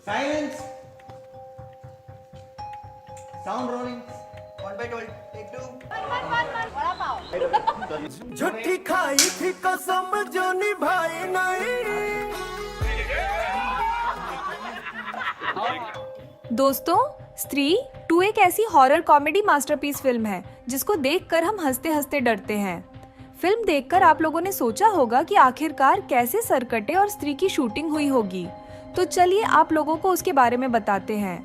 Silence. Sound rolling. 1 by 12, take 2. Vada pav. झूठी खाई थी कसम जो निभाई नहीं। दोस्तों, स्त्री 2 एक ऐसी हॉरर कॉमेडी मास्टरपीस फिल्म है जिसको देखकर हम हंसते हंसते डरते हैं। फिल्म देखकर आप लोगों ने सोचा होगा कि आखिरकार कैसे सरकटे और स्त्री की शूटिंग हुई होगी, तो चलिए आप लोगों को उसके बारे में बताते हैं।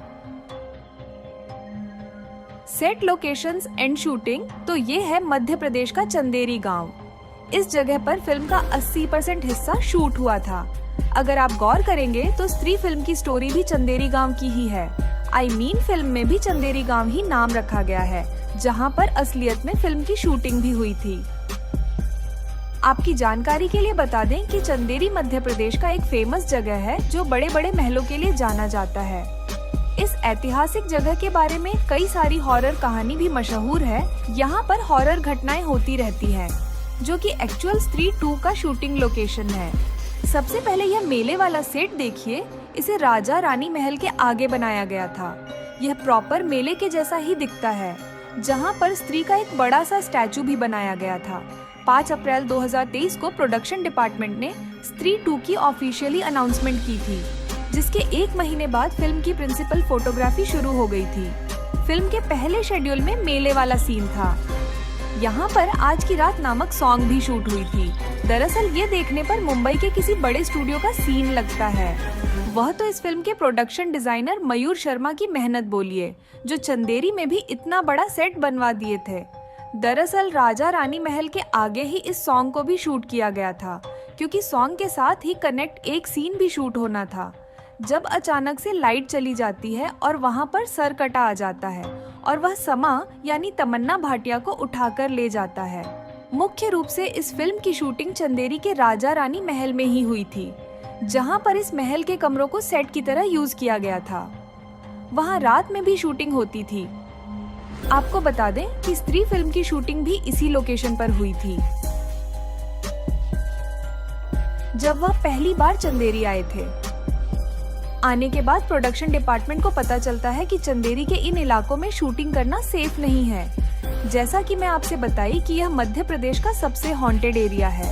सेट लोकेशंस एंड शूटिंग तो ये है मध्य प्रदेश का चंदेरी गांव। इस जगह पर फिल्म का 80% हिस्सा शूट हुआ था। अगर आप गौर करेंगे तो स्त्री फिल्म की स्टोरी भी चंदेरी गांव की ही है। फिल्म में भी चंदेरी गांव ही नाम रखा गया है, जहां पर असलियत में फिल्म की शूटिंग भी हुई थी। आपकी जानकारी के लिए बता दें कि चंदेरी मध्य प्रदेश का एक फेमस जगह है जो बड़े बड़े महलों के लिए जाना जाता है। इस ऐतिहासिक जगह के बारे में कई सारी हॉरर कहानी भी मशहूर है। यहाँ पर हॉरर घटनाएं होती रहती हैं, जो कि एक्चुअल स्त्री 2 का शूटिंग लोकेशन है। सबसे पहले यह मेले वाला सेट देखिए। इसे राजा रानी महल के आगे बनाया गया था। यह प्रॉपर मेले के जैसा ही दिखता है, जहाँ पर स्त्री का एक बड़ा सा स्टैचू भी बनाया गया था। 5 अप्रैल 2023 को प्रोडक्शन डिपार्टमेंट ने स्त्री 2 की ऑफिशियली अनाउंसमेंट की थी, जिसके 1 महीने बाद फिल्म की प्रिंसिपल फोटोग्राफी शुरू हो गई थी। फिल्म के पहले शेड्यूल में मेले वाला सीन था। यहाँ पर आज की रात नामक सॉन्ग भी शूट हुई थी। दरअसल ये देखने पर मुंबई के किसी बड़े स्टूडियो का सीन लगता है। वह तो इस फिल्म के प्रोडक्शन डिजाइनर मयूर शर्मा की मेहनत बोलिए, जो चंदेरी में भी इतना बड़ा सेट बनवा दिए थे। दरअसल राजा रानी महल के आगे ही इस सॉन्ग को भी शूट किया गया था, क्योंकि सॉन्ग के साथ ही कनेक्ट एक सीन भी शूट होना था, जब अचानक से लाइट चली जाती है और वहाँ पर सर कटा आ जाता है और वह समा यानी तमन्ना भाटिया को उठाकर ले जाता है। मुख्य रूप से इस फिल्म की शूटिंग चंदेरी के राजा रानी महल में ही हुई थी, जहाँ पर इस महल के कमरों को सेट की तरह यूज किया गया था। वहाँ रात में भी शूटिंग होती थी। आपको बता दें कि स्त्री फिल्म की शूटिंग भी इसी लोकेशन पर हुई थी। जब वह पहली बार चंदेरी आए थे, आने के बाद प्रोडक्शन डिपार्टमेंट को पता चलता है कि चंदेरी के इन इलाकों में शूटिंग करना सेफ नहीं है। जैसा कि मैं आपसे बताई कि यह मध्य प्रदेश का सबसे हॉन्टेड एरिया है।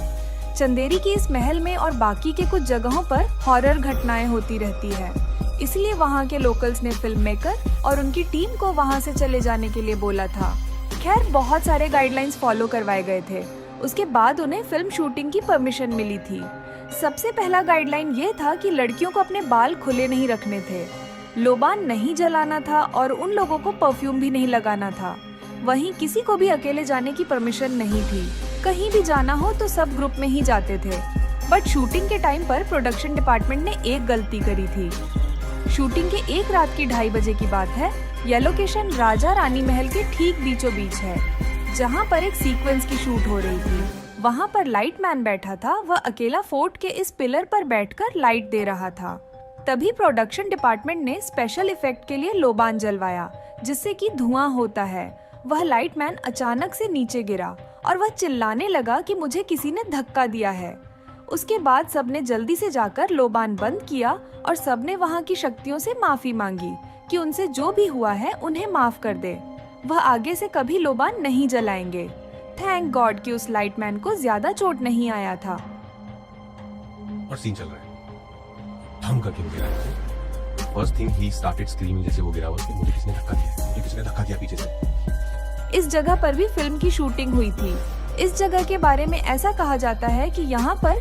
चंदेरी की इस महल में और बाकी के कुछ जगहों पर हॉरर घटनाएं होती रहती है, इसलिए वहाँ के लोकल्स ने फिल्म मेकर और उनकी टीम को वहाँ से चले जाने के लिए बोला था। खैर, बहुत सारे गाइडलाइंस फॉलो करवाए गए थे। उसके बाद उन्हें फिल्म शूटिंग की परमिशन मिली थी। सबसे पहला गाइडलाइन ये था कि लड़कियों को अपने बाल खुले नहीं रखने थे, लोबान नहीं जलाना था और उन लोगों को परफ्यूम भी नहीं लगाना था। वहीं किसी को भी अकेले जाने की परमिशन नहीं थी। कहीं भी जाना हो तो सब ग्रुप में ही जाते थे। बट शूटिंग के टाइम पर प्रोडक्शन डिपार्टमेंट ने एक गलती करी थी। शूटिंग के एक रात की 2:30 बजे की बात है। यह लोकेशन राजा रानी महल के ठीक बीचों बीच है, जहाँ पर एक सीक्वेंस की शूट हो रही थी। वहाँ पर लाइट मैन बैठा था। वह अकेला फोर्ट के इस पिलर पर बैठकर लाइट दे रहा था। तभी प्रोडक्शन डिपार्टमेंट ने स्पेशल इफेक्ट के लिए लोबान जलवाया, जिससे कि धुआं होता है। वह लाइट मैन अचानक से नीचे गिरा और वह चिल्लाने लगा कि मुझे किसी ने धक्का दिया है। उसके बाद सबने जल्दी से जाकर लोबान बंद किया और सबने वहाँ की शक्तियों से माफी मांगी कि उनसे जो भी हुआ है उन्हें माफ कर दे। वह आगे से कभी लोबान नहीं जलाएंगे। थैंक गॉड कि उस लाइटमैन को ज्यादा चोट नहीं आया था। और सीन चल रहा है। हम करके गिरा है। First thing he started screaming, जैसे वो गिरा हुआ कि मुझे किसने धक्का दिया, मुझे किसने धक्का दिया पीछे से। इस जगह पर भी फिल्म की शूटिंग हुई थी। इस जगह के बारे में ऐसा कहा जाता है कि यहाँ पर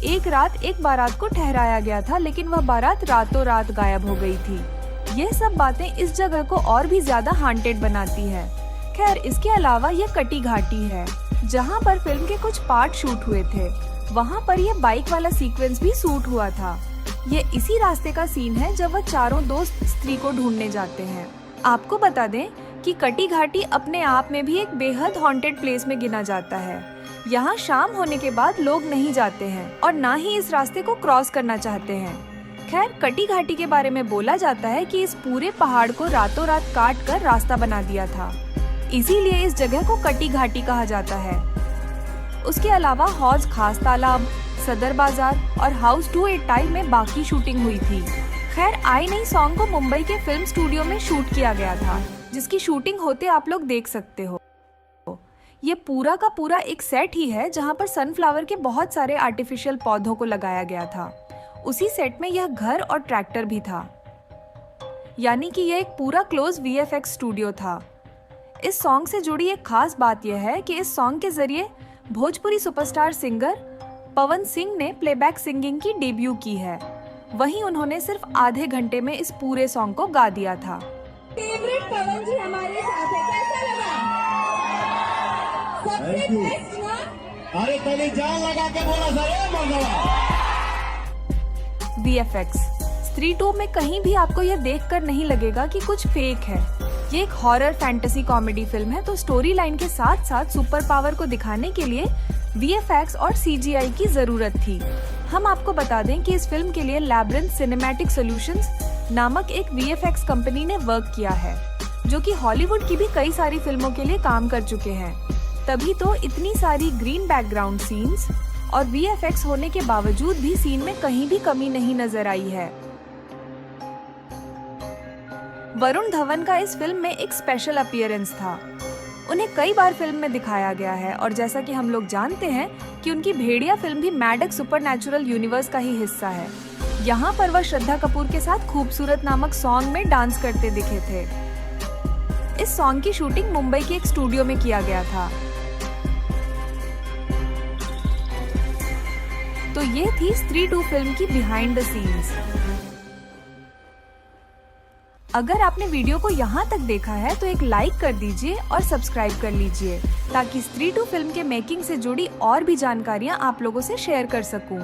एक रात एक बारात को ठहराया गया था, लेकिन वह बारात रातों रात गायब हो गई थी। ये सब बातें इस जगह को और भी ज्यादा हॉन्टेड बनाती है। खैर, इसके अलावा ये कटी घाटी है, जहाँ पर फिल्म के कुछ पार्ट शूट हुए थे। वहाँ पर ये बाइक वाला सीक्वेंस भी शूट हुआ था। ये इसी रास्ते का सीन है जब वह चारों दोस्त स्त्री को ढूंढने जाते हैं। आपको बता दें कि कटी घाटी अपने आप में भी एक बेहद हॉन्टेड प्लेस में गिना जाता है। यहाँ शाम होने के बाद लोग नहीं जाते हैं और ना ही इस रास्ते को क्रॉस करना चाहते हैं। खैर, कटी घाटी के बारे में बोला जाता है कि इस पूरे पहाड़ को रातों रात काट कर रास्ता बना दिया था, इसीलिए इस जगह को कटी घाटी कहा जाता है। उसके अलावा हौज खास तालाब, सदर बाजार और हाउस 285 में बाकी शूटिंग हुई थी। खैर आई नहीं सॉन्ग को मुंबई के फिल्म स्टूडियो में शूट किया गया था, जिसकी शूटिंग होते आप लोग देख सकते हो। ये पूरा का पूरा एक सेट ही है जहाँ पर सनफ्लावर के बहुत सारे आर्टिफिशियल पौधों को लगाया गया था। उसी सेट में यह घर और ट्रैक्टर भी था, यानी कि यह एक पूरा क्लोज VFX स्टूडियो था। इस सॉन्ग से जुड़ी एक खास बात यह है कि इस सॉन्ग के जरिए भोजपुरी सुपरस्टार सिंगर पवन सिंह ने प्लेबैक सिंगिंग की डेब्यू की है। वहीं उन्होंने सिर्फ आधे घंटे में इस पूरे सॉन्ग को गा दिया था। फेवरेट पवन जी हमारे साथ है, कैसा लगा? सबसे बेस्ट ना? अरे पहले जान लगा के बोला सर मजा। VFX स्त्री 2 में कहीं भी आपको यह देखकर नहीं लगेगा कि कुछ फेक है। ये एक हॉरर फैंटेसी कॉमेडी फिल्म है, तो स्टोरी लाइन के साथ साथ सुपर पावर को दिखाने के लिए VFX और CGI की जरूरत थी। हम आपको बता दें कि इस फिल्म के लिए लैब्रिंथ सिनेमैटिक सॉल्यूशंस नामक एक VFX कंपनी ने वर्क किया है, जो कि हॉलीवुड की भी कई सारी फिल्मों के लिए काम कर चुके हैं। तभी तो इतनी सारी ग्रीन बैकग्राउंड सीन्स और VFX होने के बावजूद भी सीन में कहीं भी कमी नहीं नजर आई है। वरुण धवन का इस फिल्म में एक स्पेशल अपीयरेंस था। उन्हें कई बार फिल्म में दिखाया गया है और जैसा कि हम लोग जानते हैं कि उनकी भेड़िया फिल्म भी मैडक सुपरनैचुरल यूनिवर्स का ही हिस्सा है। यहाँ पर वह श्रद्धा कपूर के साथ खूबसूरत नामक सॉन्ग में डांस करते दिखे थे। इस सॉन्ग की शूटिंग मुंबई के एक स्टूडियो में किया गया था। तो ये थी स्त्री 2 फिल्म की बिहाइंड द सीन्स। अगर आपने वीडियो को यहाँ तक देखा है तो एक लाइक कर दीजिए और सब्सक्राइब कर लीजिए, ताकि स्त्री 2 फिल्म के मेकिंग से जुड़ी और भी जानकारियाँ आप लोगों से शेयर कर सकूं।